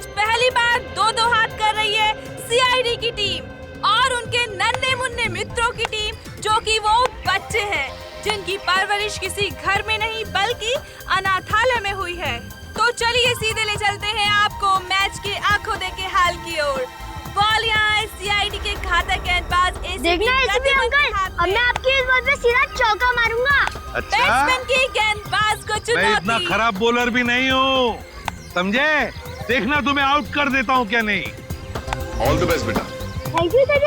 आज पहली बार दो हाथ कर रही है सीआईडी की टीम और उनके नन्हे मुन्ने मित्रों की टीम, जो कि वो बच्चे हैं जिनकी परवरिश किसी घर में नहीं बल्कि अनाथालय में हुई है। तो चलिए सीधे ले चलते हैं आपको मैच के आंखों देखे हाल की ओर। बॉल यहाँ है सीआईडी के घातक गेंदबाज देखना एसीपी अंकल, अब मैं आपकी इस बॉल पे सीधा चौका मारूंगा। अच्छा, बैट्समैन की गेंदबाज को मैं चुनौती। इतना खराब बॉलर भी नहीं हूँ, समझे? देखना तुम्हें आउट कर देता हूँ क्या नहीं। ऑल द बेस्ट बेटा। Thank you sir.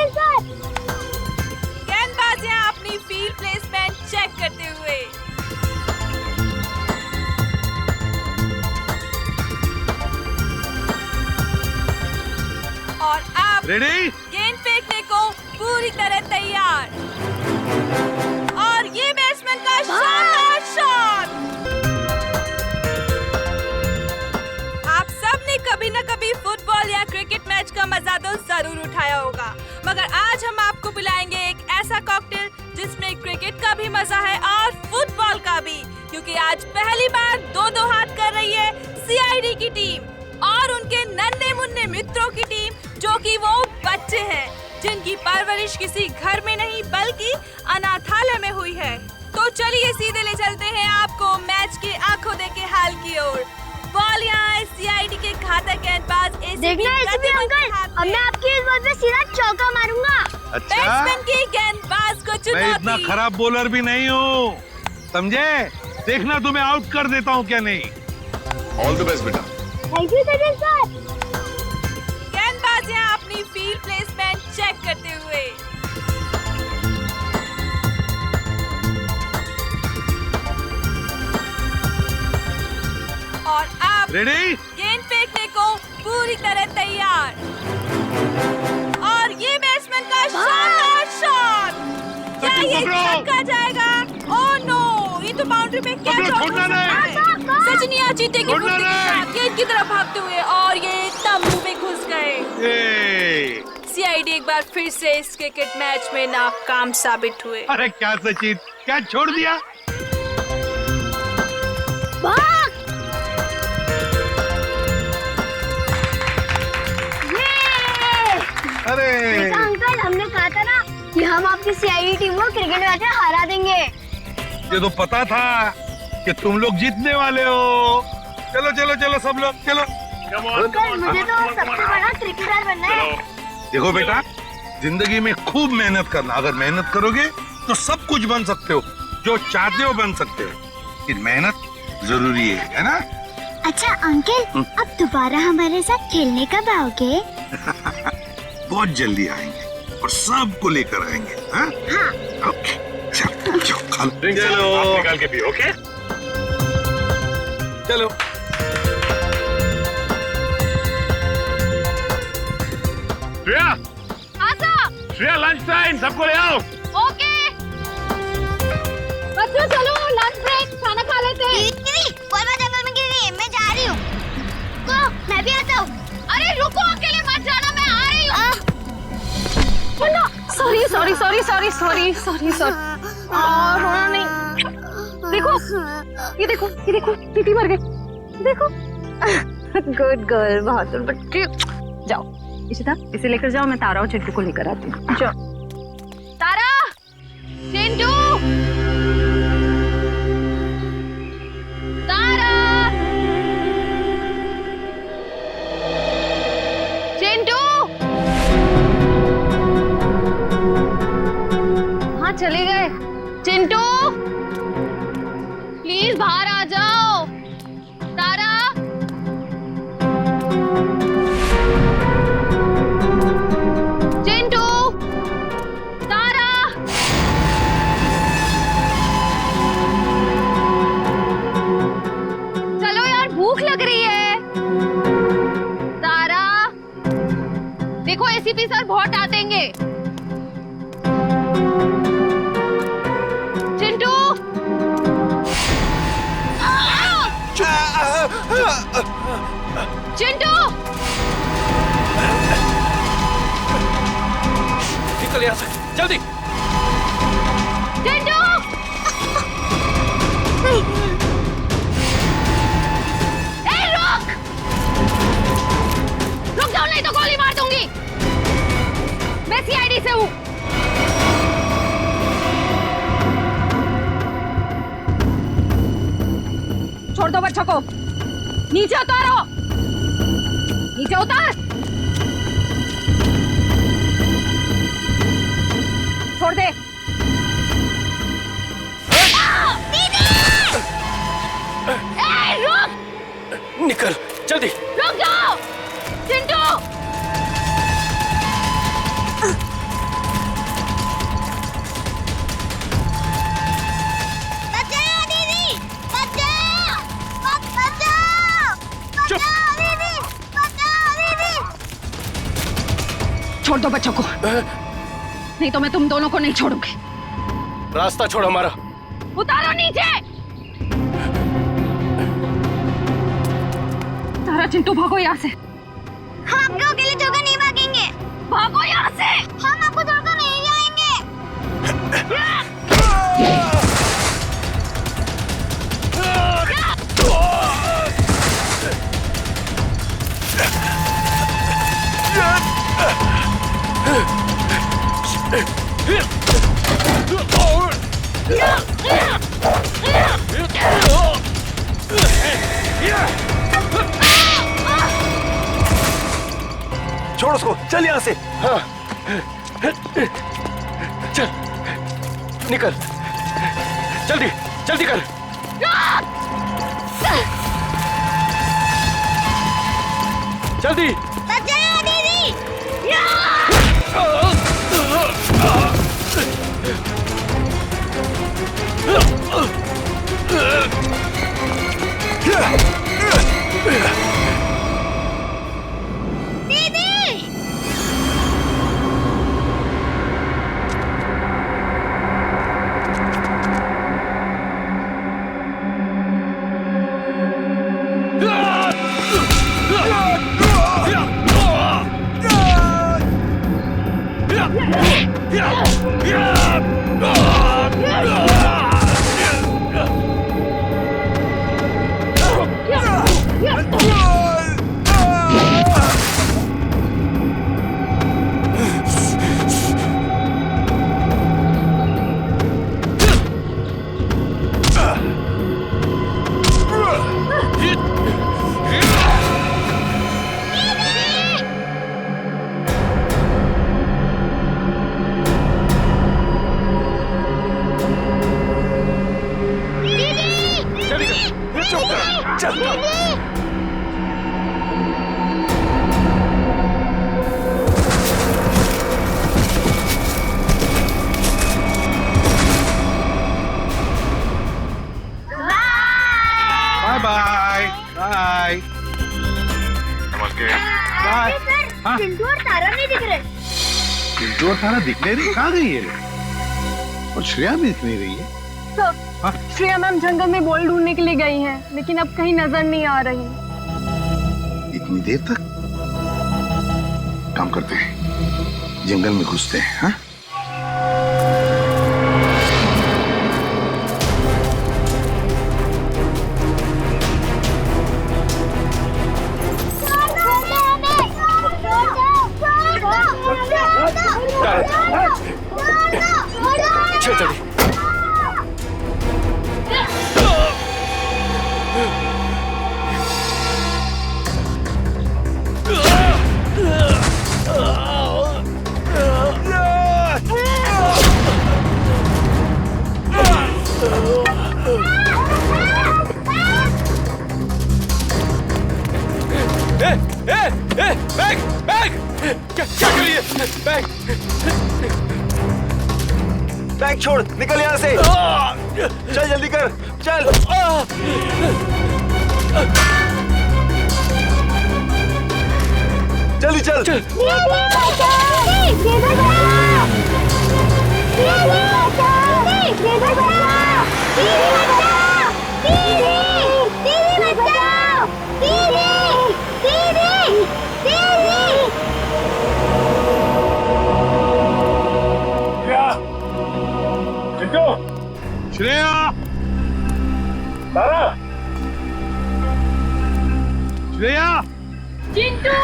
गेंदबाज यहाँ अपनी फील्ड प्लेसमेंट चेक करते हुए। और अब रेडी? गेंद फेंकने को पूरी तरह तैयार और ये बैट्समैन का शानदार शॉट। आप सब ने कभी न कभी फुटबॉल या क्रिकेट मैच का मजा तो जरूर उठाया होगा, मगर आज हम आपको पिलाएंगे एक ऐसा कॉकटेल जिसमें क्रिकेट का भी मजा है और फुटबॉल का भी, क्योंकि आज पहली बार दो हाथ कर रही है सीआईडी की टीम और उनके नन्हे मुन्ने मित्रों की टीम, जो कि वो बच्चे हैं जिनकी परवरिश किसी घर में नहीं बल्कि अनाथालय में हुई है। तो चलिए सीधे ले चलते हैं आपको मैच के आंखों देखे हाल की ओर। बॉल यहाँ है सीआईडी के घातक गेंदबाज देखना एसीपी अंकल, अब मैं आपकी इस बॉल पे सीधा चौका मारूंगा। अच्छा, बैट्समैन की गेंदबाज को मैं इतना चुनौती। खराब बॉलर भी नहीं हूँ, समझे? देखना तुम्हें आउट कर देता हूँ क्या नहीं। ऑल द बेस्ट बेटा। Thank you sir. गेंदबाज यहाँ अपनी फील्ड प्लेसमेंट चेक करते हुए। और अब रेडी? गेंद फेंकने को पूरी तरह तैयार और ये बैट्समैन का शानदार शॉट। क्या ये छक्का जाएगा? ओह नो, ये तो बाउंड्री पे क्या पकड़ो, चौका छोड़ना नहीं। सचिन यहाँ चीते की छोड़ना फुर्ती के नहीं। साथ गेंद की तरफ भागते हुए और ये तंबू में घुस गए। ए, सीआईडी एक बार फिर से इस क्रिकेट मैच में नाकाम साबित हुए। अरे क्या सचिन, क्या छोड़ दिया? भाग! ये! अरे देखा अंकल, हमने कहा था ना कि हम आपकी सीआईडी टीम को क्रिकेट मैच में हरा देंगे। ये तो पता था कि तुम लोग जीतने वाले हो। चलो चलो चलो सब लोग चलो। अंकल, मुझे तो सबसे बड़ा क्रिकेटर बनना है। देखो बेटा, जिंदगी में खूब मेहनत करना। अगर मेहनत करोगे तो सब कुछ बन सकते हो, जो चाहते हो बन सकते हो, लेकिन मेहनत जरूरी है ना? अच्छा अंकल, अब दोबारा हमारे साथ खेलने कब आओगे? बहुत जल्दी आएंगे और सबको लेकर आएंगे। हाँ? ओके, चलो चलो खा लो। आप निकाल के पियो, ओके? चलो श्रेया, श्रेया लंच टाइम, सबको ले आओ। ओके बच्चों, चलो लंच ब्रेक, खाना खा लेते हैं। मैं जा रही हूँ। मैं भी आता हूँ। अरे रुको, अकेले मत जाना, मैं आ रही हूँ। सॉरी। रोना नहीं। देखो, ये देखो, टीटी मर गई। देखो। गुड गर्ल, बहादुर बच्ची। जाओ इशिता, इसे लेकर जाओ, मैं तारा और चिंटू को लेकर आती हूँ। जाओ तारा, चिंटू, तारा, चिंटू। हाँ चले गए। चिंटू प्लीज बाहर आ जाओ। तारा, चिंटू, तारा। चलो यार, भूख लग रही है। तारा, देखो एसीपी सर बहुत डांटेंगे। चिंटू, चिंटू, निकल यहाँ से, जल्दी। चिंटू। ए, रुक। बच्चों को। नीचे उतारो, नीचे उतार। छोड़ दे। रुक, निकल जल्दी। रुक जाओ चिंटू। बचाओ दीदी, बचाओ, बचाओ, चुप। बचाओ दीदी, बचाओ दीदी। छोड़ दो बच्चों को, नहीं तो मैं तुम दोनों को नहीं छोड़ूंगी। रास्ता छोड़ हमारा। उतारो नीचे। तारा चिंटू भागो यहाँ से। हम आपको अकेले छोड़कर नहीं भागेंगे। भागो यहाँ से। हम आपको छोड़कर नहीं जाएंगे। छोड़ उसको, चल यहाँ से। हाँ चल निकल, जल्दी जल्दी कर। जल्दी। बचाओ दीदी। Bye bye bye. नमस्ते। बाय। हाँ? चिंटू और तारा नहीं दिख रहे। चिंटू और तारा दिख नहीं रही, कहाँ गई है? और श्रेया भी दिख नहीं रही है। हाँ? श्रेया मैम जंगल में बॉल ढूंढने के लिए गई हैं, लेकिन अब कहीं नजर नहीं आ रही। इतनी देर तक? काम करते हैं, जंगल में घुसते हैं। हाँ? चल जल्दी। बैग बैग क्या कर रही है? बैग बैग छोड़, निकल यहाँ से। चल जल्दी कर, चल। जल्दी चल, चल। श्रेया, तारा, श्रेया, चिंटू,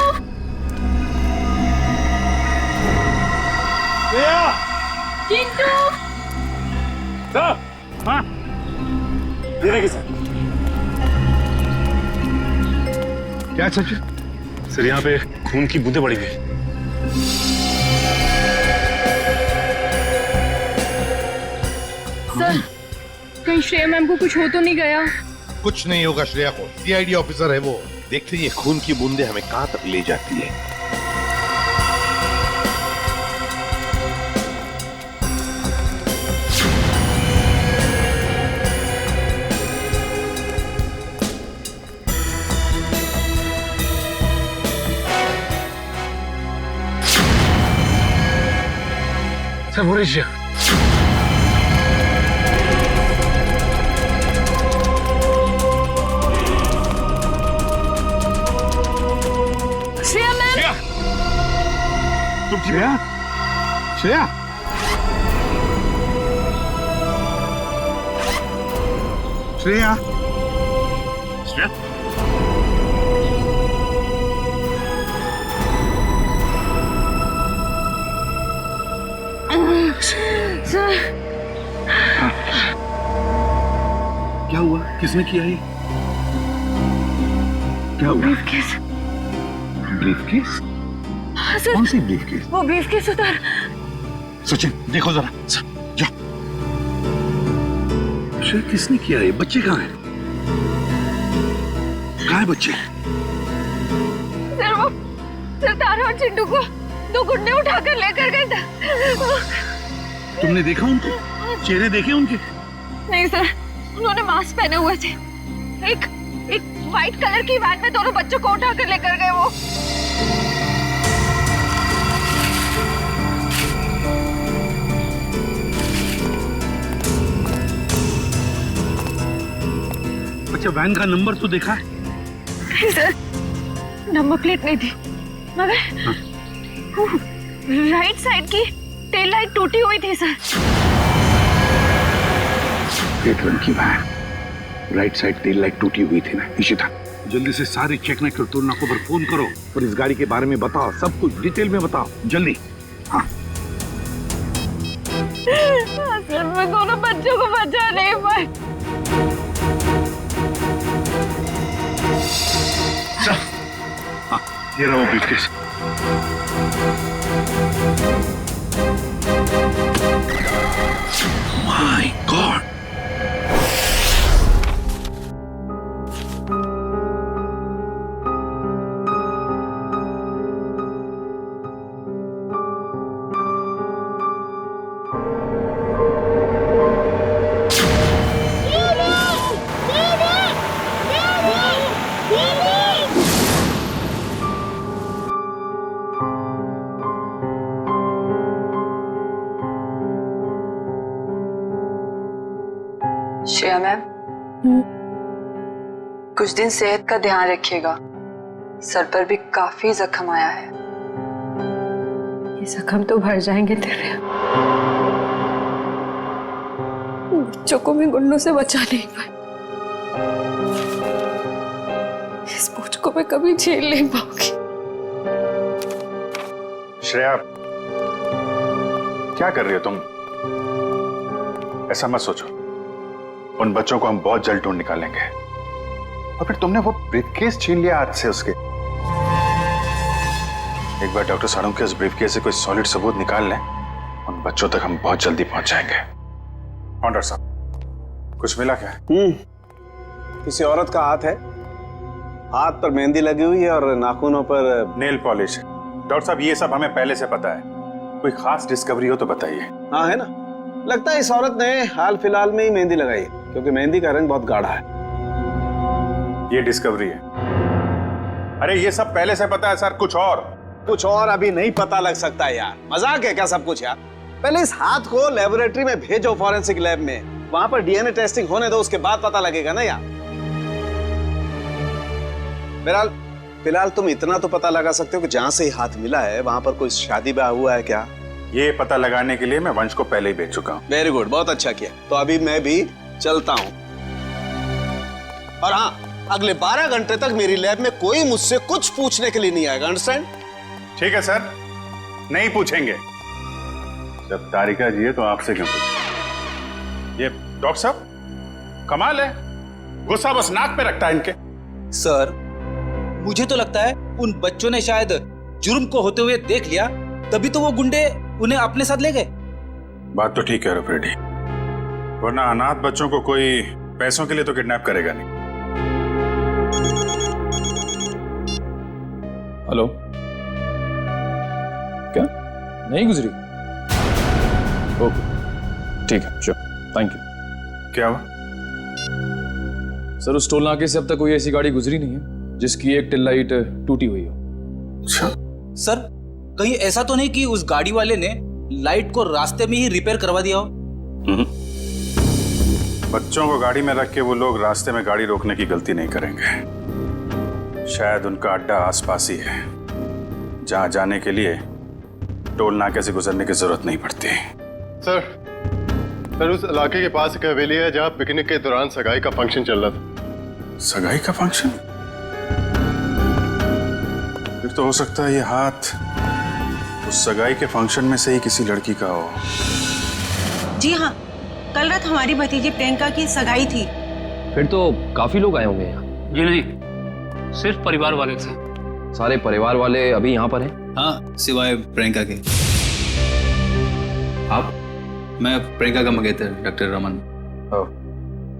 श्रेया, चिंटू, सर, हाँ? धीरे की सर। क्या सचिन? सर यहाँ पे खून की बूंदें पड़ी हुई। सर कहीं श्रेया मैम को कुछ हो तो नहीं गया? कुछ नहीं होगा श्रेया को, सीआईडी ऑफिसर है वो। देखते ये खून की बूंदें हमें कहां तक ले जाती है। सर वो रही श्रेया मैम! तुम श्रेया? श्रेया? श्रेया श्रेया? सर क्या हुआ? किसने किया ये? क्या हुआ? ब्रीफकेस। ब्रीफकेस? हाँ सर, कौन सी ब्रीफकेस? वो ब्रीफकेस उधर। सचिन देखो जरा, जाओ। श्रेया किसने किया ये? बच्चे कहाँ हैं? कहाँ है बच्चे? सर वो तारा और चिंटू को दो गुंडे उठाकर लेकर गए थे। तुमने देखा उनको? चेहरे देखे उनके? नहीं सर, उन्होंने मास्क पहने हुए थे। एक व्हाइट कलर की वैन में दोनों बच्चों को उठाकर लेकर गए वो। अच्छा वैन का नंबर तो देखा है? नहीं सर, नंबर प्लेट नहीं थी, मगर राइट साइड की टेल लाइट टूटी हुई थी सर। रेड रंग की van, right side tail light टूटी हुई थी ना। इशिता जल्दी से सारे चेक नाइट तुलना को फोन करो और इस गाड़ी के बारे में बताओ, सब कुछ डिटेल में बताओ जल्दी। हाँ सर मैं दोनों बच्चों को बचा नहीं पाई। हाँ ये रहा वो briefcase. My God! Shreya ma'am, कुछ दिन सेहत का ध्यान रखिएगा। सर पर भी काफी जख्म आया है। ये जख्म तो भर जाएंगे तेरे। बच्चों को भी गुंडों से बचा नहीं पाए। इस बोझ को मैं कभी झेल नहीं पाऊंगी। श्रेया क्या कर रही हो तुम? ऐसा मत सोचो, उन बच्चों को हम बहुत जल्द ढूंढ निकालेंगे। और फिर तुमने वो ब्रीफकेस छीन लिया हाथ से उसके। एक बार डॉक्टर साड़ू के उस ब्रीफकेस से कोई सॉलिड सबूत निकाल लें, उन बच्चों तक हम बहुत जल्दी पहुंच जाएंगे। डॉक्टर साहब कुछ मिला क्या? किसी औरत का हाथ है, हाथ पर मेहंदी लगी हुई है और नाखूनों पर नेल पॉलिश है। डॉक्टर साहब ये सब हमें पहले से पता है, कोई खास डिस्कवरी हो तो बताइए। हाँ है ना, लगता है इस औरत ने हाल फिलहाल में ही मेहंदी लगाई है, क्योंकि मेहंदी का रंग बहुत गाढ़ा है। ये डिस्कवरी है? अरे ये सब पहले से पता है सर। कुछ और अभी नहीं पता लग सकता यार। मजाक है क्या सब कुछ यार? पहले इस हाथ को लेबोरेटरी में भेजो, फॉरेंसिक लैब में, वहां पर डीएनए टेस्टिंग होने दो, उसके बाद पता लगेगा ना यार। बहरहाल फिलहाल तुम इतना तो पता लगा सकते हो कि जहां से हाथ मिला है वहां पर कोई शादी ब्याह हुआ है क्या? ये पता लगाने के लिए मैं वंश को पहले ही भेज चुका हूँ। वेरी गुड, बहुत अच्छा किया। तो अभी मैं भी चलता हूँ। और हाँ, अगले 12 घंटे तक मेरी लैब में कोई मुझसे कुछ पूछने के लिए नहीं आएगा। अंडरस्टैंड? ठीक है सर, नहीं पूछेंगे। जब तारिका जी है तो आपसे क्यों पूछें? ये डॉक्टर साहब कमाल है, गुस्सा बस नाक पे रखता है इनके। सर मुझे तो लगता है उन बच्चों ने शायद जुर्म को होते हुए देख लिया, तभी तो वो गुंडे उन्हें अपने साथ ले गए। बात तो ठीक है फ्रेडी, वरना अनाथ बच्चों को कोई पैसों के लिए तो किडनैप करेगा नहीं। हेलो, क्या नहीं गुजरी? ओके ठीक है, श्योर, थैंक यू। क्या हुआ? सर, उस टोल नाके से अब तक कोई ऐसी गाड़ी गुजरी नहीं है जिसकी एक टेल लाइट टूटी हुई हो। अच्छा सर, कहीं ऐसा तो नहीं कि उस गाड़ी वाले ने लाइट को रास्ते में ही रिपेयर करवा दिया हो? बच्चों को गाड़ी में रख के वो लोग रास्ते में गाड़ी रोकने की गलती नहीं करेंगे। शायद उनका अड्डा आसपास ही है, जहां जाने के लिए टोल नाके से गुजरने की जरूरत नहीं पड़ती। सर उस इलाके के पास एक हवेली है जहां पिकनिक के दौरान सगाई का फंक्शन चल रहा था। सगाई का फंक्शन? फिर तो हो सकता है ये हाथ उस सगाई के फंक्शन में से ही किसी लड़की का हो। जी हाँ, कल रात हमारी भतीजी प्रियंका की सगाई थी। फिर तो काफी लोग आए होंगे यहाँ। जी नहीं, सिर्फ परिवार वाले थे। सारे परिवार वाले अभी यहाँ पर हैं? हाँ, सिवाय प्रियंका के। आप? मैं प्रियंका का मंगेतर डॉक्टर रमन।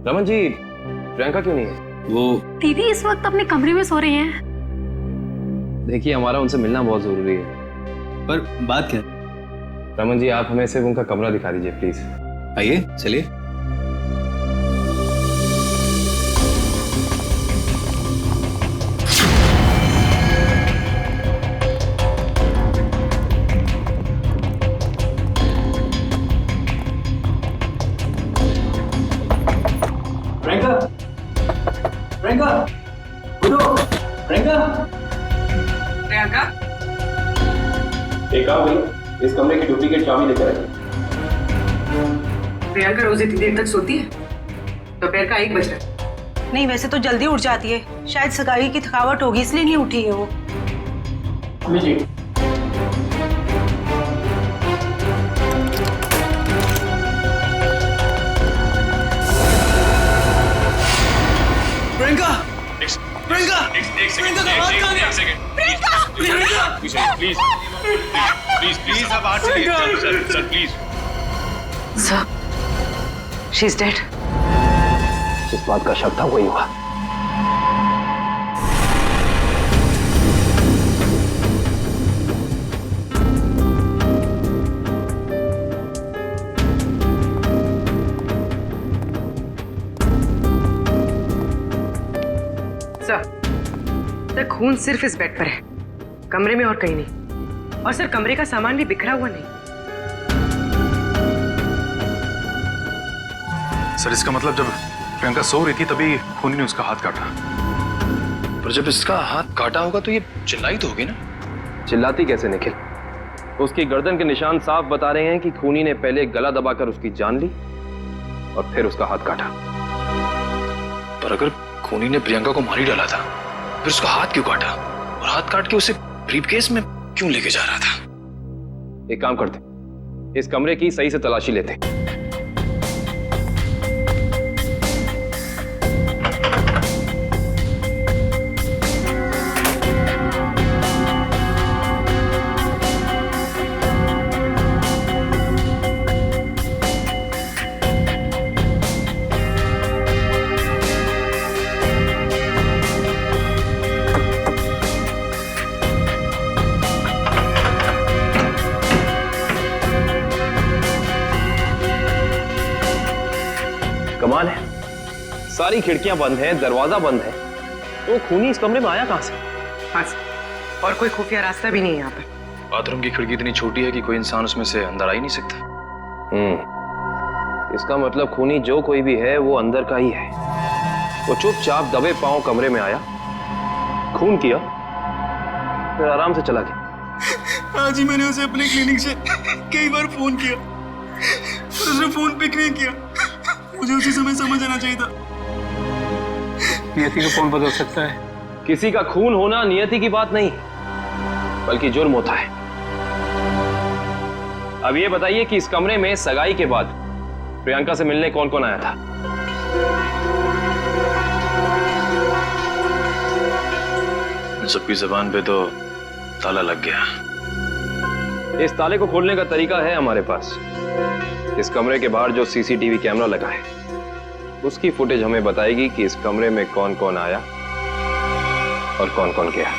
रमन जी, प्रियंका क्यों नहीं है? वो दीदी इस वक्त अपने कमरे में सो रही हैं। देखिए, हमारा उनसे मिलना बहुत जरूरी है। पर बात क्या? रमन जी, आप हमें सिर्फ उनका कमरा दिखा दीजिए प्लीज। आइए, चलिए। प्रियंका, प्रियंका, उठो, प्रियंका। प्रियंका, एक काम करिए, इस कमरे की डुप्लीकेट चाबी लेकर आइए। प्रियंका रोज इतनी देर तक सोती है? दोपहर का 1 बज रहा है। नहीं, वैसे तो जल्दी उठ जाती है। शायद सगाई की थकावट होगी इसलिए नहीं उठी है वो। लीजिए। प्रियंका, प्रियंका, प्रियंका का हाथ कहाँ गया? प्रियंका, प्लीज आप बाहर चलिए। Sir please. Sir, she is dead. जिस बात का शक था वही हुआ। सर, खून सिर्फ इस बेड पर है, कमरे में और कहीं नहीं। और सर, कमरे का सामान भी बिखरा हुआ नहीं। सर, इसका मतलब जब प्रियंका सो रही थी तभी खूनी ने उसका हाथ काटा। पर जब इसका हाथ काटा होगा तो ये चिल्लाई तो होगी ना? चिल्लाती कैसे निखिल? उसकी गर्दन के निशान साफ बता रहे हैं कि खूनी ने पहले गला दबाकर उसकी जान ली और फिर उसका हाथ काटा। पर अगर खूनी ने प्रियंका को मार ही डाला था, फिर उसका हाथ क्यों काटा? और हाथ काट के उसे ब्रीफकेस में क्यों लेके जा रहा था? एक काम करते, इस कमरे की सही से तलाशी लेते। कमाल है, सारी खिड़कियां बंद हैं, दरवाजा बंद है, तो खूनी इस कमरे में आया कहां से? और कोई खुफिया रास्ता भी नहीं है यहाँ पर। बाथरूम की खिड़की इतनी छोटी है कि कोई इंसान उसमें से अंदर आ ही नहीं सकता। इसका मतलब खूनी जो कोई भी है वो अंदर का ही है। वो चुपचाप दबे पांव कमरे में आया, खून किया, फिर आराम से चला गया। आज ही मैंने उसे अपने क्लिनिक से कई बार फोन किया, उसने फोन पिक नहीं किया। मुझे उसी समय समझ आना चाहिए था। नियति को कौन बदल सकता है? किसी का खून होना नियति की बात नहीं, बल्कि जुर्म होता है। अब ये बताइए कि इस कमरे में सगाई के बाद प्रियंका से मिलने कौन कौन आया था? सबकी जबान पे तो ताला लग गया। इस ताले को खोलने का तरीका है हमारे पास। इस कमरे के बाहर जो सीसीटीवी कैमरा लगा है उसकी फुटेज हमें बताएगी कि इस कमरे में कौन कौन आया और कौन कौन गया।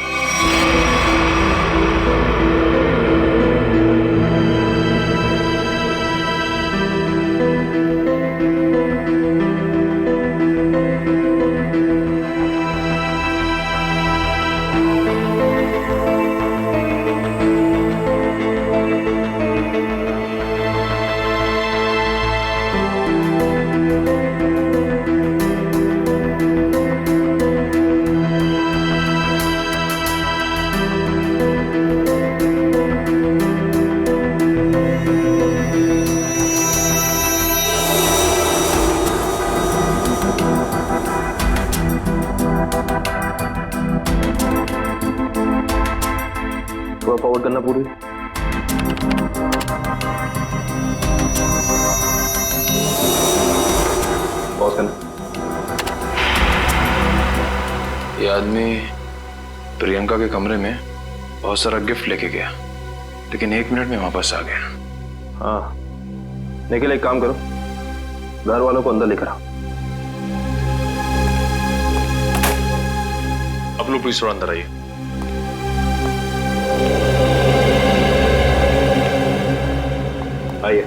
फॉरवर्ड करना पूरी। पॉज करना। ये आदमी प्रियंका के कमरे में बहुत सारा गिफ्ट लेके गया, लेकिन 1 मिनट में वापस आ गया। हाँ, निखिल एक काम करो, घर वालों को अंदर लेकर आओ। अब लोग प्लीज थोड़ा अंदर आइए। आइए।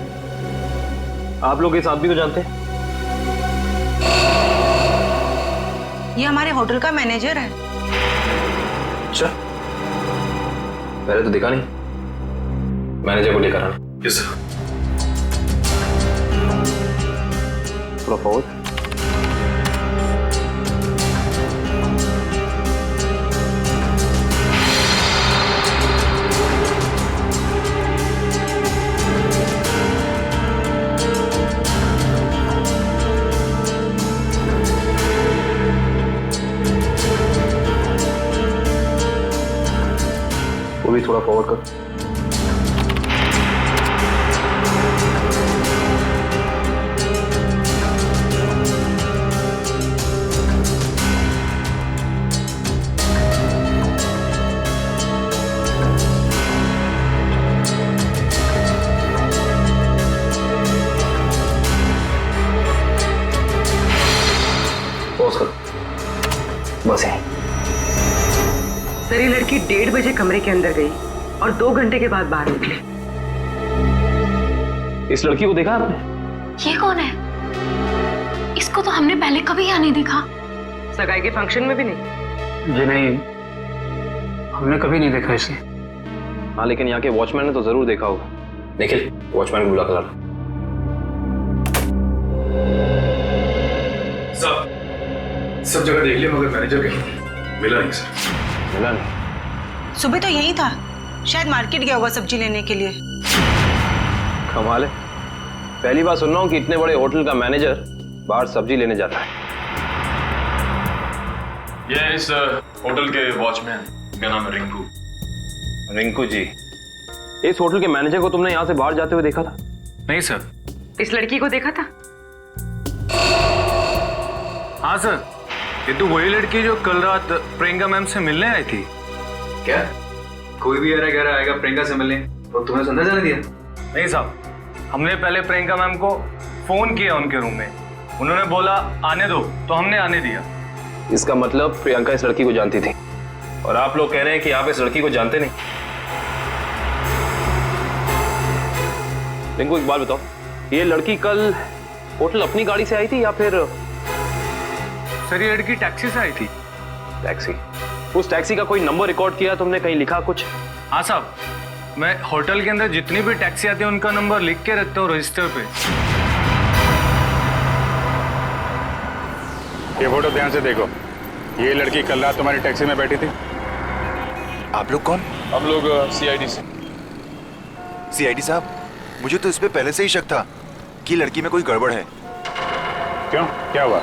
आप लोग इस आदमी को जानते हैं? ये हमारे होटल का मैनेजर है। अच्छा, पहले तो दिखा नहीं। मैनेजर को लेकर आना। Yes sir. थोड़ा फॉरवर्ड। वो भी थोड़ा फॉरवर्ड कर। पॉज कर। बस है। सर, ये लड़की 1:30 बजे कमरे के अंदर गई और 2 घंटे के बाद बाहर निकली। इस लड़की को देखा आपने? ये कौन है? इसको तो हमने पहले कभी यहाँ नहीं देखा। सगाई के फंक्शन में भी नहीं? जी नहीं, हमने कभी नहीं देखा इसे। हाँ, लेकिन यहाँ के वॉचमैन ने तो जरूर देखा होगा। निखिल, वॉचमैन को बुला कर ला। सब जगह देख लिया मगर मैनेजर कहीं मिला नहीं सर। मिला नहीं? सुबह तो यही था, शायद मार्केट गया होगा सब्जी लेने के लिए। कमाल है, पहली बार सुन रहा हूँ कि इतने बड़े होटल का मैनेजर बाहर सब्जी लेने जाता है। ये इस होटल के वॉचमैन, क्या नाम है? रिंकू। रिंकू जी, इस होटल के मैनेजर को तुमने यहाँ से बाहर जाते हुए देखा था? नहीं सर। इस लड़की को देखा था? हाँ सर, ये तो वही लड़की जो कल रात प्रियंका मैम से मिलने आई थी। क्या कोई भी अरे घर आएगा प्रियंका से मिलने और तुमने अंदर जाने दिया? नहीं साहब, हमने पहले प्रियंका मैम को फोन किया उनके रूम में, उन्होंने बोला आने दो, तो हमने आने दिया। इसका मतलब प्रियंका इस लड़की को जानती थी और आप लोग कह रहे हैं कि आप इस लड़की को जानते नहीं। रिंकू, एक बात बताओ, ये लड़की कल होटल अपनी गाड़ी से आई थी या फिर? सर, ये लड़की टैक्सी से आई थी। टैक्सी? उस टैक्सी का कोई नंबर रिकॉर्ड किया तुमने, कहीं लिखा कुछ? हाँ साहब, मैं होटल के अंदर जितनी भी टैक्सी आती है उनका नंबर लिख के रखता हूँ रजिस्टर पे। ये फोटो ध्यान से देखो, ये लड़की कल रात तुम्हारी टैक्सी में बैठी थी। आप लोग कौन? हम लोग सीआईडी से। सीआईडी साहब, मुझे तो इस पे पहले से ही शक था कि लड़की में कोई गड़बड़ है। क्यों, क्या हुआ?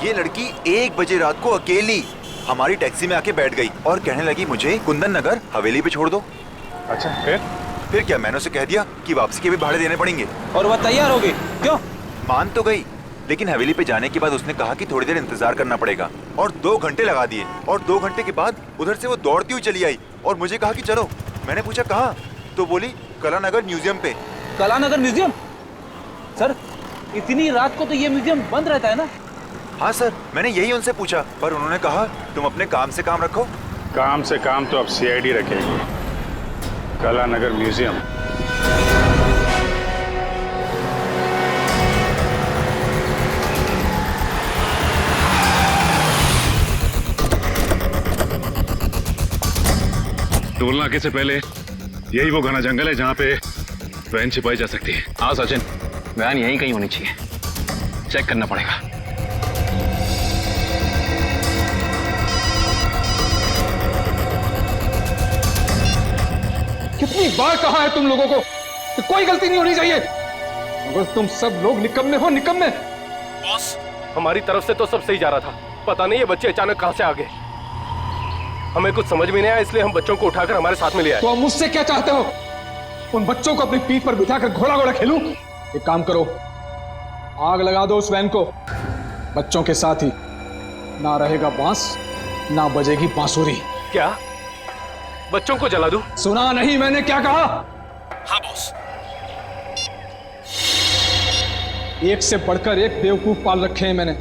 ये लड़की 1 बजे रात को अकेली हमारी टैक्सी में आके बैठ गई और कहने लगी मुझे कुंदन नगर हवेली पे छोड़ दो। अच्छा, फिर क्या, मैंने उसे कह दिया कि वापसी के भी भाड़े देने पड़ेंगे। और वह तैयार हो गई? क्यों? मान तो गई, लेकिन हवेली पे जाने के बाद उसने कहा कि थोड़ी देर इंतजार करना पड़ेगा और 2 घंटे लगा दिए और 2 घंटे के बाद उधर से वो दौड़ती हुई चली आई और मुझे कहा कि चलो। मैंने पूछा कहाँ, तो बोली कलानगर म्यूजियम पे। कलानगर म्यूजियम? सर इतनी रात को तो ये म्यूजियम बंद रहता है ना? हाँ सर, मैंने यही उनसे पूछा पर उन्होंने कहा तुम अपने काम से काम रखो। काम से काम तो अब सीआईडी रखेगी। कलानगर म्यूजियम टोल नाके से पहले यही वो घना जंगल है जहाँ पे वैन छिपाई जा सकती है। हाँ सचिन, वैन यहीं कहीं होनी चाहिए, चेक करना पड़ेगा। कितनी बार कहा है तुम लोगों को कि कोई गलती नहीं होनी चाहिए, मगर तुम सब लोग निकम्मे हो, निकम्मे। बॉस, हमारी तरफ से तो सब सही जा रहा था, पता नहीं ये बच्चे अचानक कहां से आ गए। हमें कुछ समझ में नहीं आया, इसलिए हम बच्चों को उठाकर हमारे साथ में ले आए। तो मुझसे क्या चाहते हो? उन बच्चों को अपनी पीठ पर बिठाकर घोड़ा घोड़ा खेलूं? एक काम करो, आग लगा दो उस वैन को। बच्चों के साथ ही ना रहेगा बांस, ना बजेगी बांसुरी। क्या बच्चों को जला दूं? सुना नहीं मैंने क्या कहा? हाँ बॉस। एक से बढ़कर एक बेवकूफ पाल रखे हैं मैंने।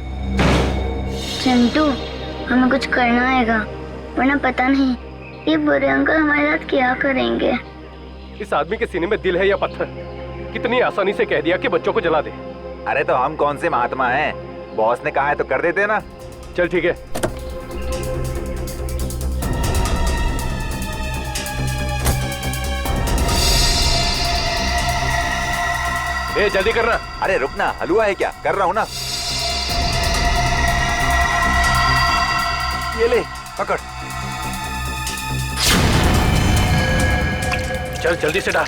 चिंटू, हमें कुछ करना आएगा, वरना पता नहीं ये बुरे अंकल हमारे साथ क्या करेंगे। इस आदमी के सीने में दिल है या पत्थर? कितनी आसानी से कह दिया कि बच्चों को जला दे। अरे तो हम कौन से महात्मा हैं? बॉस ने कहा है तो कर देते ना। चल ठीक है। ए जल्दी करना। अरे रुकना, हलवा है क्या? कर रहा हूँ ना। ये ले पकड़। चल जल्दी से डाल।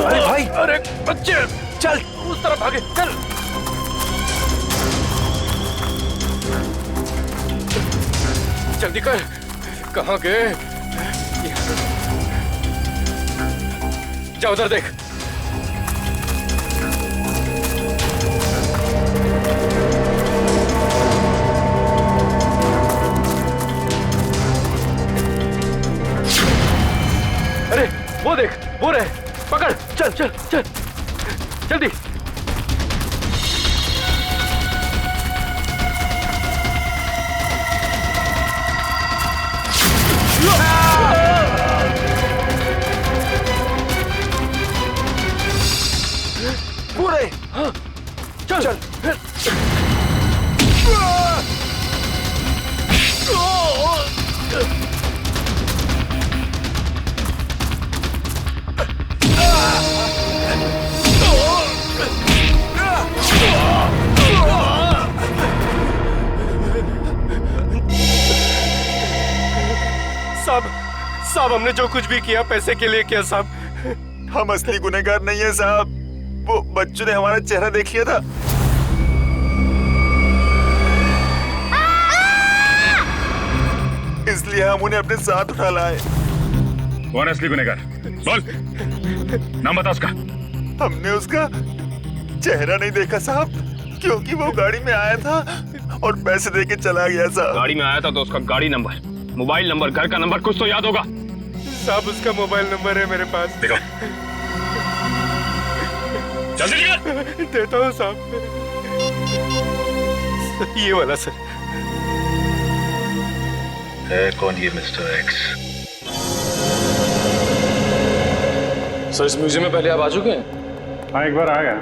अरे भाई, अरे बच्चे चल उस तरफ भागे, चल। जल्दी कर, कहाँ गए? जा उधर देख। अरे वो देख, वो रहे, पकड़। चल चल चल जल्दी। पूरे हाँ, चल चल। साहब, हमने जो कुछ भी किया पैसे के लिए किया साहब। हम असली गुनहगार नहीं है साहब, वो बच्चों ने हमारा चेहरा देख लिया था। इसलिए हम उन्हें अपने साथ उठा लाए। कौन है असली गुनहगार? बोल, नाम बता उसका। हमने उसका चेहरा नहीं देखा साहब, क्योंकि वो गाड़ी में आया था और पैसे देके चला गया साहब। गाड़ी में आया था तो उसका गाड़ी नंबर, मोबाइल नंबर, घर का नंबर कुछ तो याद होगा। साहब उसका मोबाइल नंबर है मेरे पास। देखो, जल्दी कर। देता हूँ साहब, ये वाला सर। है कौन ये मिस्टर एक्स? सर इस म्यूजियम में पहले आप आ चुके हैं? हाँ, एक बार आया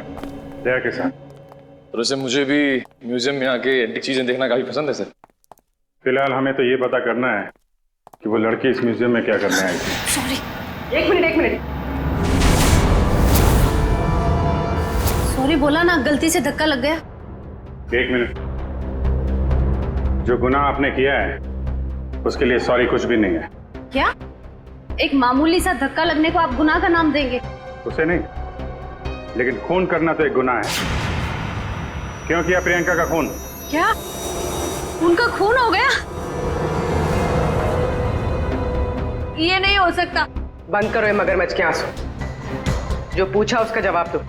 दया के साथ। तो वैसे मुझे भी म्यूजियम में आके एंटीक चीजें देखना काफी पसंद है सर। फिलहाल हमें तो ये पता करना है कि वो लड़की इस म्यूजियम में क्या करने आई थी। सॉरी, एक मिनट। सॉरी बोला ना, गलती से धक्का लग गया। 1 मिनट। जो गुनाह आपने किया है उसके लिए सॉरी कुछ भी नहीं है। क्या? एक मामूली सा धक्का लगने को आप गुनाह का नाम देंगे? उसे नहीं, लेकिन खून करना तो एक गुनाह है। क्यों किया प्रियंका का खून? क्या उनका खून हो गया? ये नहीं हो सकता। बंद करो ये मगरमच्छ के आंसू। जो पूछा उसका जवाब दो।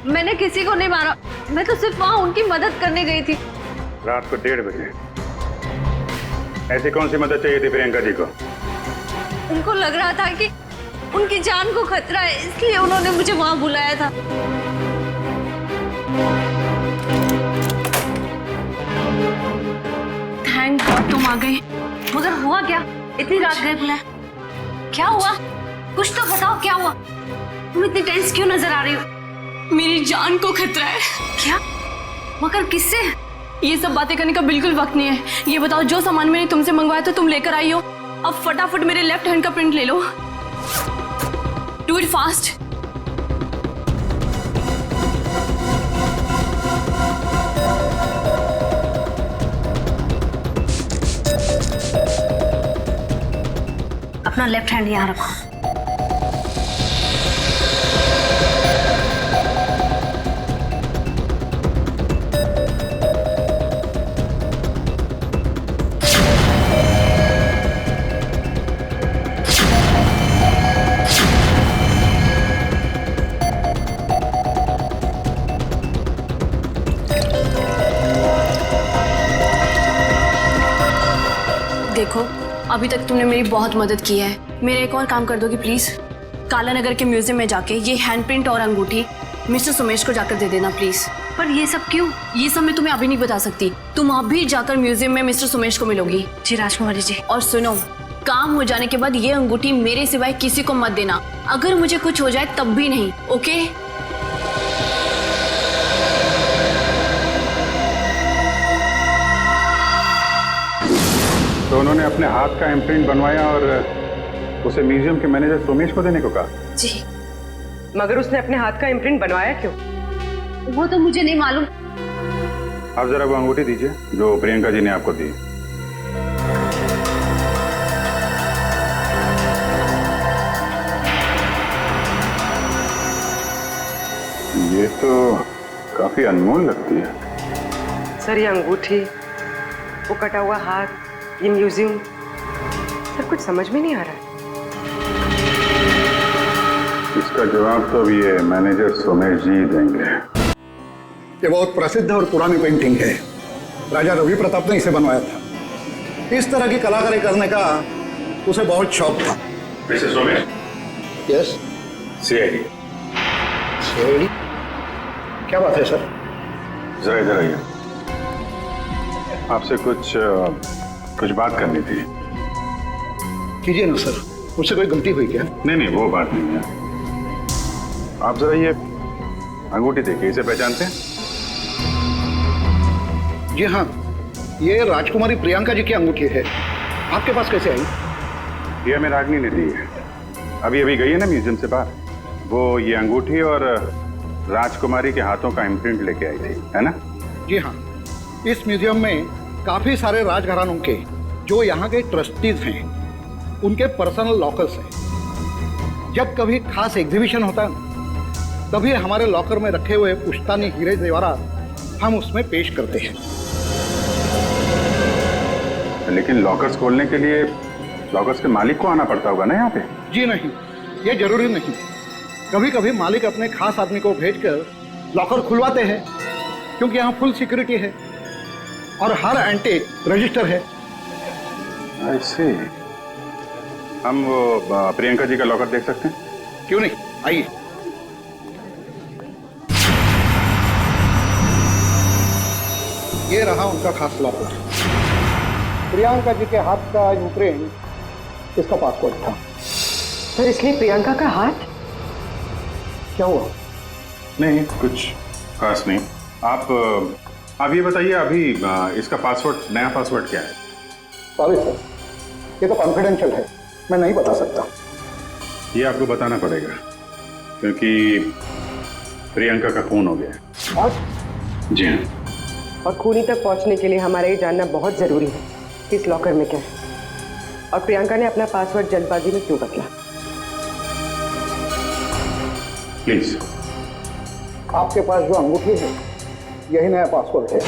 मैंने किसी को नहीं मारा, मैं तो सिर्फ वहां उनकी मदद करने गई थी। रात को 1:30 बजे ऐसी कौन सी मदद चाहिए थी प्रियंका जी को? उनको लग रहा था कि उनकी जान को खतरा है, इसलिए उन्होंने मुझे वहां बुलाया था। थैंक गॉड तुम आ गई। मगर हुआ क्या? इतनी रात गए बुलाए, क्या हुआ? कुछ तो बताओ, क्या हुआ? तुम इतनी टेंस क्यों नजर आ रही हो? मेरी जान को खतरा है। क्या? मगर किससे? ये सब बातें करने का बिल्कुल वक्त नहीं है। ये बताओ, जो सामान मैंने तुमसे मंगवाया था तुम लेकर आई हो, अब फटाफट मेरे लेफ्ट हैंड का प्रिंट ले लो। Do it fast. अपना लेफ्ट हैंड यहाँ रखो। देखो, अभी तक तुमने मेरी बहुत मदद की है। मेरा एक और काम कर दोगी प्लीज? काला नगर के म्यूजियम में जाके ये हैंडप्रिंट और अंगूठी मिस्टर सुमेश को जाकर दे देना प्लीज। पर ये सब क्यों? ये सब मैं तुम्हें अभी नहीं बता सकती। तुम अभी जाकर म्यूजियम में मिस्टर सुमेश को मिलोगी। जी राजकुमारी जी। और सुनो, काम हो जाने के बाद ये अंगूठी मेरे सिवाय किसी को मत देना। अगर मुझे कुछ हो जाए तब भी नहीं, ओके? तो उन्होंने अपने हाथ का इम्प्रिंट बनवाया और उसे म्यूजियम के मैनेजर सोमेश को देने को कहा? जी। मगर उसने अपने हाथ का इम्प्रिंट बनवाया क्यों? वो तो मुझे नहीं मालूम। आप जरा वो अंगूठी दीजिए जो प्रियंका जी ने आपको दी। ये तो काफी अनमोल लगती है। सर, ये अंगूठी, वो कटा हुआ हाथ, ये म्यूजियम, सब कुछ समझ में नहीं आ रहा है। इसका जवाब तो अभी ये मैनेजर सोमेश जी देंगे। ये बहुत प्रसिद्ध और पुरानी पेंटिंग है। राजा रवि प्रताप ने इसे बनवाया था। इस तरह की कलाकारी करने का उसे बहुत शौक था। Mister Somesh. Yes. CID. CID? क्या बात है सर? जरा इधर आइए, आपसे कुछ बात करनी थी। कीजिए ना सर, मुझसे कोई गलती हुई क्या? नहीं, वो बात नहीं है। आप जरा ये अंगूठी देखिए, इसे पहचानते हैं? जी हाँ, ये राजकुमारी प्रियंका जी की अंगूठी है। आपके पास कैसे आई? ये हमें रागनी ने दी है। अभी गई है ना म्यूजियम से बाहर, वो ये अंगूठी और राजकुमारी के हाथों का इम्प्रिंट लेके आई थी, है ना? जी हाँ, इस म्यूजियम में काफी सारे राजघरानों के जो यहाँ के ट्रस्टीज हैं उनके पर्सनल लॉकर्स हैं। जब कभी खास एग्जीबिशन होता है तभी हमारे लॉकर में रखे हुए पुश्तानी हीरे जेवरात हम उसमें पेश करते हैं। लेकिन लॉकर्स खोलने के लिए लॉकर्स के मालिक को आना पड़ता होगा ना यहाँ पे? जी नहीं, ये जरूरी नहीं। कभी कभी मालिक अपने खास आदमी को भेजकर लॉकर खुलवाते हैं, क्योंकि यहाँ फुल सिक्योरिटी है और हर एंटीक रजिस्टर है। ऐसे हम वो प्रियंका जी का लॉकर देख सकते हैं? क्यों नहीं, आइए। ये रहा उनका खास लॉकर। प्रियंका जी के हाथ का इम्प्रिंट इसका पासपोर्ट था। सर, इसलिए प्रियंका का हाथ? क्या हुआ? नहीं, कुछ खास नहीं। आप ये बताइए, अभी इसका पासवर्ड, नया पासवर्ड क्या है? सॉरी सर, ये तो कॉन्फिडेंशियल है, मैं नहीं बता सकता। ये आपको बताना पड़ेगा क्योंकि प्रियंका का खून हो गया। आज? जी हाँ। और खूनी तक पहुंचने के लिए हमारा ये जानना बहुत जरूरी है कि इस लॉकर में क्या है और प्रियंका ने अपना पासवर्ड जल्दबाजी में क्यों बदला। प्लीज आपके पास जो अंगूठी है यही नया पासपोर्ट है।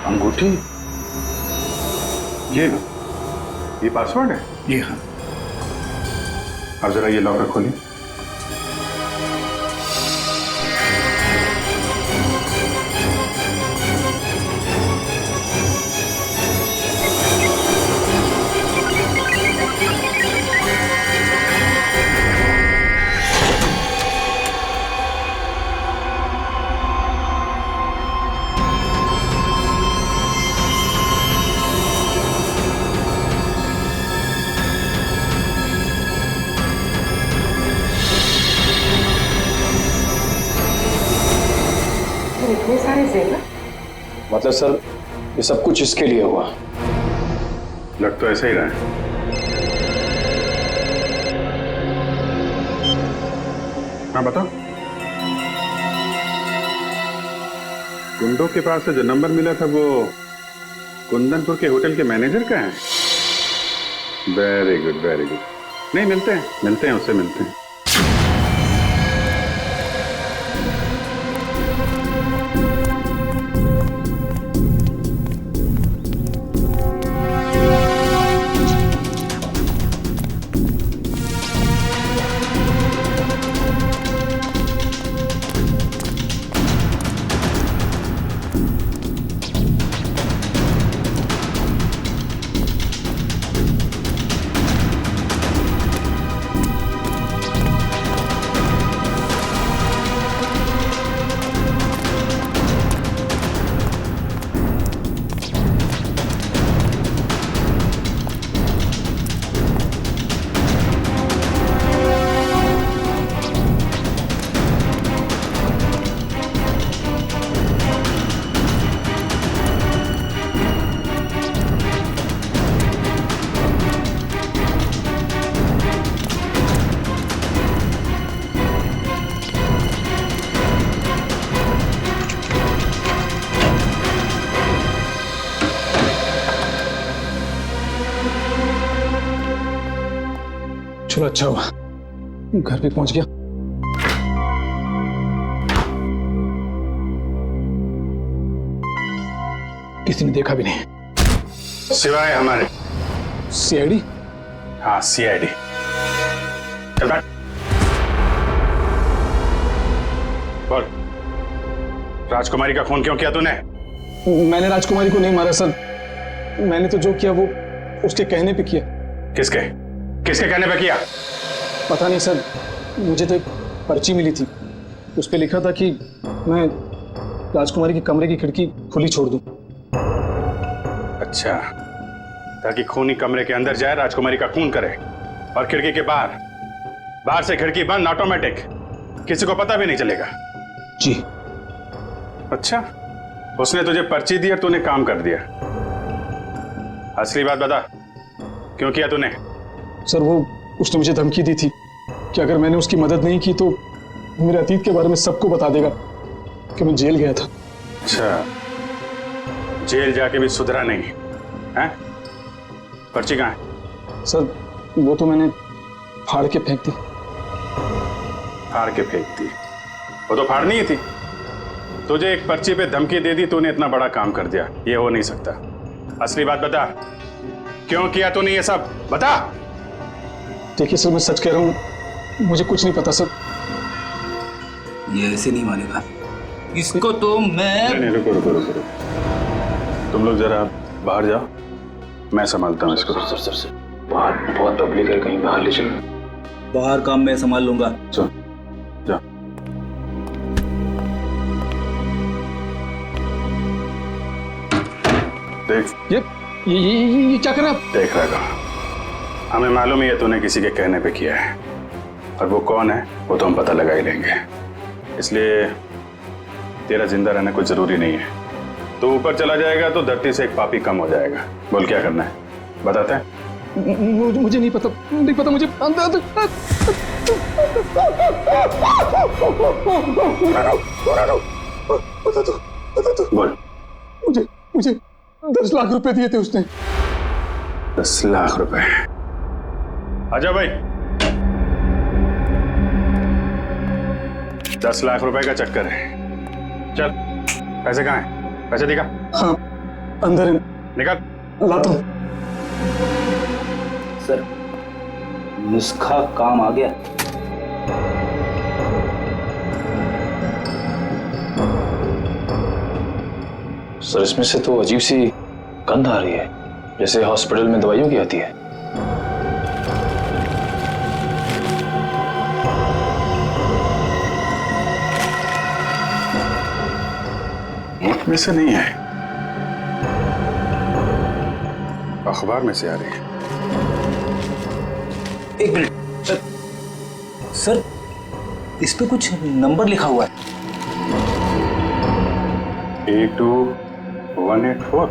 अंगूठी? ये पासवर्ड है? जी हाँ। अब जरा ये लॉकर खोलिए। इतने सारे जेवर? मतलब सर ये सब कुछ इसके लिए हुआ। लग तो ऐसा ही रहा है। हाँ बताओ। गुंडों के पास से जो नंबर मिला था वो कुंदनपुर के होटल के मैनेजर का है। Very good very good. नहीं मिलते हैं उससे मिलते हैं। चलो अच्छा हुआ घर पे पहुंच गया। किसी ने देखा भी नहीं सिवाय हमारे सीआईडी। हाँ सीआईडी। चल बैठ। बोल राजकुमारी का खून क्यों किया तूने? मैंने राजकुमारी को नहीं मारा सर। मैंने तो जो किया वो उसके कहने पे किया। किसके कहने पे किया? पता नहीं सर, मुझे तो एक पर्ची मिली थी, उस पे लिखा था कि मैं राजकुमारी के कमरे की खिड़की खुली छोड़ दूं। अच्छा, ताकि खूनी कमरे के अंदर जाए, राजकुमारी का खून करे और खिड़की के बाहर से खिड़की बंद ऑटोमेटिक, किसी को पता भी नहीं चलेगा। जी। अच्छा, उसने तुझे पर्ची दी और तूने काम कर दिया। असली बात बता, क्यों किया तूने? सर वो उसने मुझे धमकी दी थी कि अगर मैंने उसकी मदद नहीं की तो मेरे अतीत के बारे में सबको बता देगा कि मैं जेल गया था। अच्छा, जेल जाके भी सुधरा नहीं है? पर्ची कहाँ है? सर वो तो मैंने फाड़ के फेंक दी। फाड़ के फेंक दी? वो तो फाड़नी ही थी। तुझे एक पर्ची पे धमकी दे दी, तूने इतना बड़ा काम कर दिया। ये हो नहीं सकता। असली बात बता, क्यों किया तूने ये सब? बता। देखिए सर, मैं सच कह रहा हूँ, मुझे कुछ नहीं पता सर। ये ऐसे नहीं मानेगा इसको तो मैं। नहीं, रुको। तुम लोग जरा बाहर जाओ, मैं संभालता हूँ इसको। सर बाहर बहुत पब्लिक है, कहीं बाहर ले चलो। बाहर काम मैं संभाल लूंगा। चल जा। देख ये क्या कर रहा है? देख रहा, हमें मालूम ही है तूने किसी के कहने पे किया है, और वो कौन है वो तो हम पता लगा ही लेंगे। इसलिए तेरा जिंदा रहना कुछ जरूरी नहीं है। तो ऊपर चला जाएगा तो धरती से एक पापी कम हो जाएगा। बोल क्या करना है, बताते हैं? मुझे नहीं पता मुझे। बता दो। बोल। मुझे 10 लाख रुपए दिए थे उसने। 10 लाख रुपए? आजा भाई। 10 लाख रुपए का चक्कर है। चल, पैसे कहाँ हैं? पैसे दिखा। हाँ, अंदर है। निकाल। लाता हूँ। सर, नुस्खा काम आ गया। सर, इसमें से तो अजीब सी गंध आ रही है, जैसे हॉस्पिटल में दवाइयों की आती है। मुल्क में से नहीं है, अखबार में से आ रही है। एक मिनट सर, इस पे कुछ नंबर लिखा हुआ है। 82184।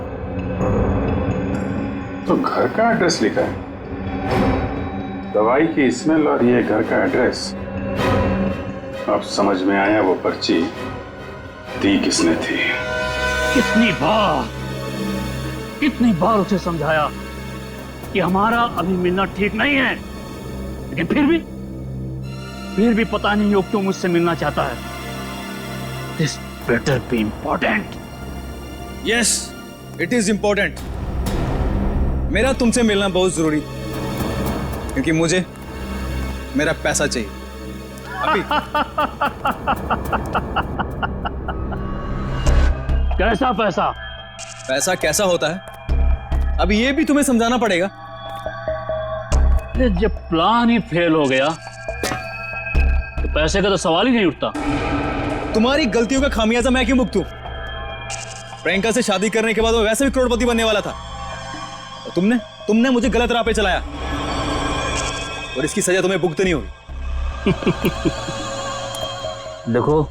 तो घर का एड्रेस लिखा है। दवाई की स्मेल और ये घर का एड्रेस। अब समझ में आया वो पर्ची दी किसने थी। कितनी बार उसे समझाया कि हमारा अभी मिलना ठीक नहीं है, लेकिन फिर भी पता नहीं वो क्यों मुझसे मिलना चाहता है। This better be important. Yes, it is important. मेरा तुमसे मिलना बहुत जरूरी, क्योंकि मुझे मेरा पैसा चाहिए अभी। कैसा पैसा? पैसा कैसा होता है अब ये भी तुम्हें समझाना पड़ेगा। जब प्लान ही फेल हो गया तो पैसे का तो सवाल ही नहीं उठता। तुम्हारी गलतियों का खामियाजा मैं क्यों भुगतूं? प्रियंका से शादी करने के बाद वो वैसे भी करोड़पति बनने वाला था, और तुमने मुझे गलत राह पे चलाया, और इसकी सजा तुम्हें भुगतनी होगी। देखो,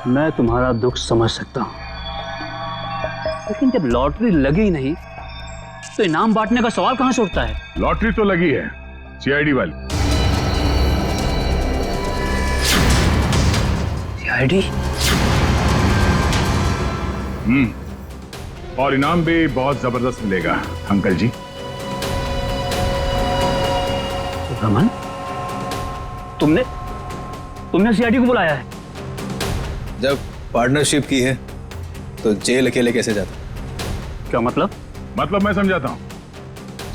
मैं तुम्हारा दुख समझ सकता हूं, लेकिन जब लॉटरी लगी नहीं तो इनाम बांटने का सवाल कहां से उठता है? लॉटरी तो लगी है, सीआईडी वाली। सीआईडी? और इनाम भी बहुत जबरदस्त मिलेगा अंकल जी। रमन, तुमने सीआईडी को बुलाया है? जब पार्टनरशिप की है तो जेल अकेले कैसे जाता? क्या मतलब? मतलब मैं समझाता हूँ।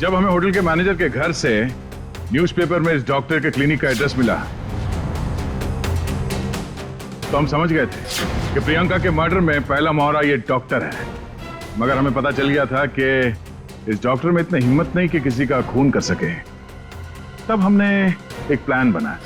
जब हमें होटल के मैनेजर के घर से न्यूज़पेपर में इस डॉक्टर के क्लिनिक का एड्रेस मिला तो हम समझ गए थे कि प्रियंका के मर्डर में पहला मोहरा ये डॉक्टर है। मगर हमें पता चल गया था कि इस डॉक्टर में इतनी हिम्मत नहीं कि किसी का खून कर सके। तब हमने एक प्लान बनाया।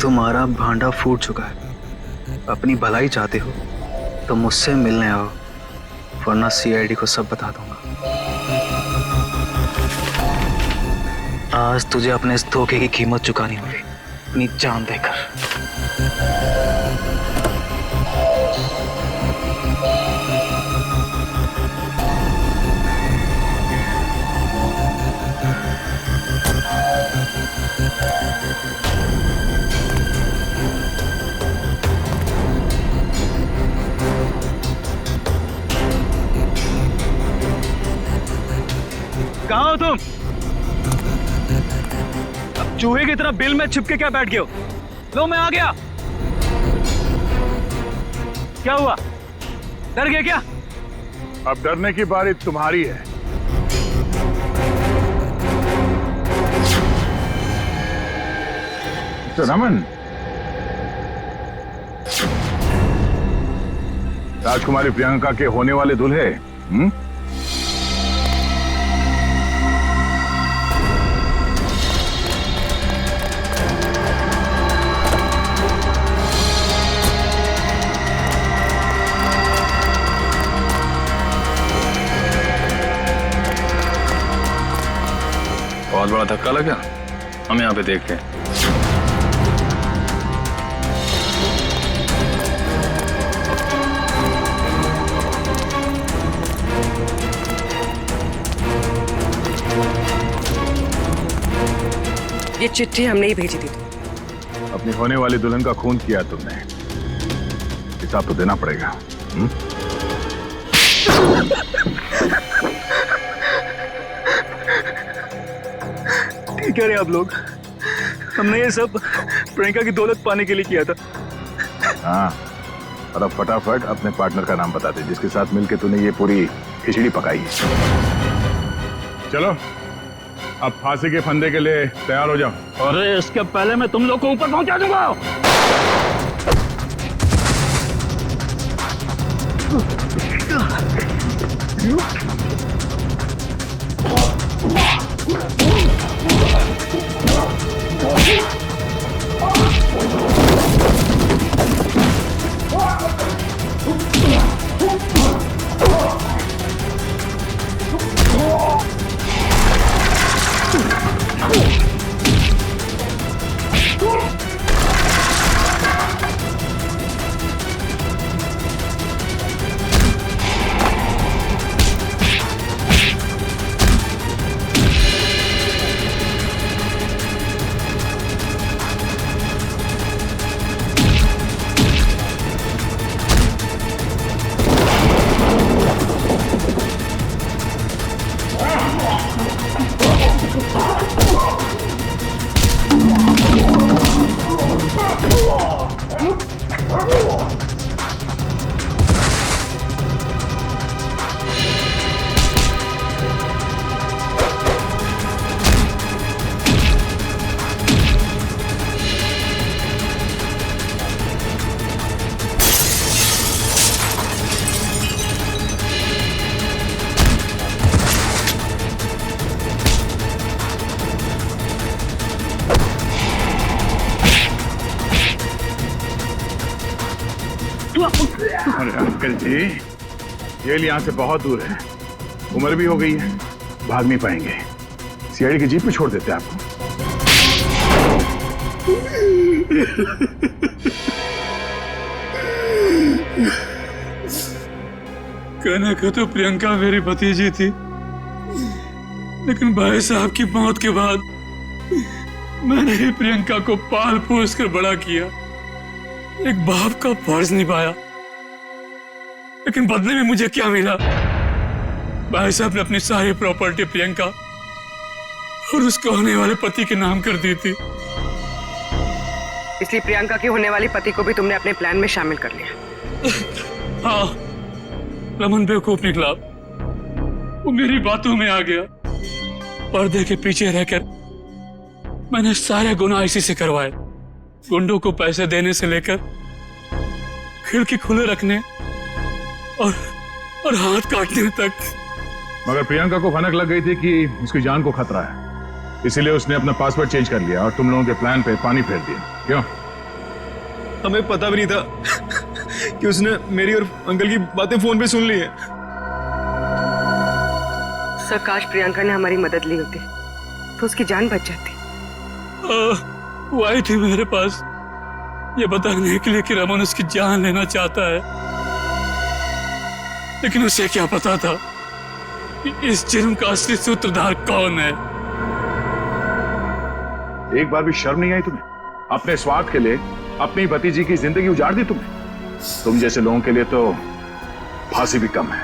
तुम्हारा भांडा फूट चुका है। अपनी भलाई चाहते हो तो मुझसे मिलने आओ, वरना सीआईडी को सब बता दूंगा। आज तुझे अपने इस धोखे की कीमत चुकानी होगी, अपनी जान देकर। कहाँ हो तुम? अब चूहे की तरह बिल में छिपके क्या बैठ गए हो? लो, मैं आ गया। क्या हुआ? डर गए क्या? अब डरने की बारी तुम्हारी है। तो रमन, राजकुमारी प्रियंका के होने वाले दूल्हे, बहुत बड़ा धक्का लगा। हम यहाँ पे देखते हैं। ये चिट्ठी हमने ही भेजी थी। अपनी होने वाली दुल्हन का खून किया तुमने, हिसाब तो देना पड़ेगा। ठीक कह रहे आप लोग, हमने ये सब प्रियंका की दौलत पाने के लिए किया था। हाँ, और अब फटाफट अपने पार्टनर का नाम बता दे जिसके साथ मिलके तूने ये पूरी खिचड़ी पकाई है। चलो अब फांसी के फंदे के लिए तैयार हो जाओ। अरे इसके पहले मैं तुम लोग को ऊपर पहुंचा दूंगा। अरे अंकल जी, जेल यहाँ से बहुत दूर है, उम्र भी हो गई है, भाग नहीं पाएंगे। सीआईडी की जीप में छोड़ देते हैं आपको। कहने को तो प्रियंका मेरी भतीजी थी, लेकिन भाई साहब की मौत के बाद मैंने ही प्रियंका को पाल पोस कर बड़ा किया, एक बाप का फर्ज निभाया। लेकिन बदले में मुझे क्या मिला? भाई साहब ने अपनी सारी प्रॉपर्टी प्रियंका और उसके होने वाले पति के नाम कर दी थी। इसलिए प्रियंका की होने वाली पति को भी तुमने अपने प्लान में शामिल कर लिया। हाँ, रमन बेवकूफ निकला, वो मेरी बातों में आ गया। पर्दे के पीछे रहकर मैंने सारे गुनाह इसी से करवाए, गुंडों को पैसे देने से लेकर खिड़की खुले रखने और हाथ काटने तक। मगर प्रियंका को भनक लग गई थी कि उसकी जान को खतरा है, इसीलिए उसने अपना पासवर्ड चेंज कर लिया और तुम लोगों के प्लान पे पानी फेर दिया। क्यों? हमें पता भी नहीं था कि उसने मेरी और अंकल की बातें फोन पे सुन ली है। सर, काश प्रियंका ने हमारी मदद ली होती तो उसकी जान बच जाती। वो आई थी मेरे पास ये बताने के लिए कि रमन उसकी जान लेना चाहता है, लेकिन उसे क्या पता था कि इस जुर्म का असली सूत्रधार कौन है। एक बार भी शर्म नहीं आई तुम्हें? अपने स्वार्थ के लिए अपनी भतीजी की जिंदगी उजाड़ दी तुमने। तुम जैसे लोगों के लिए तो फांसी भी कम है।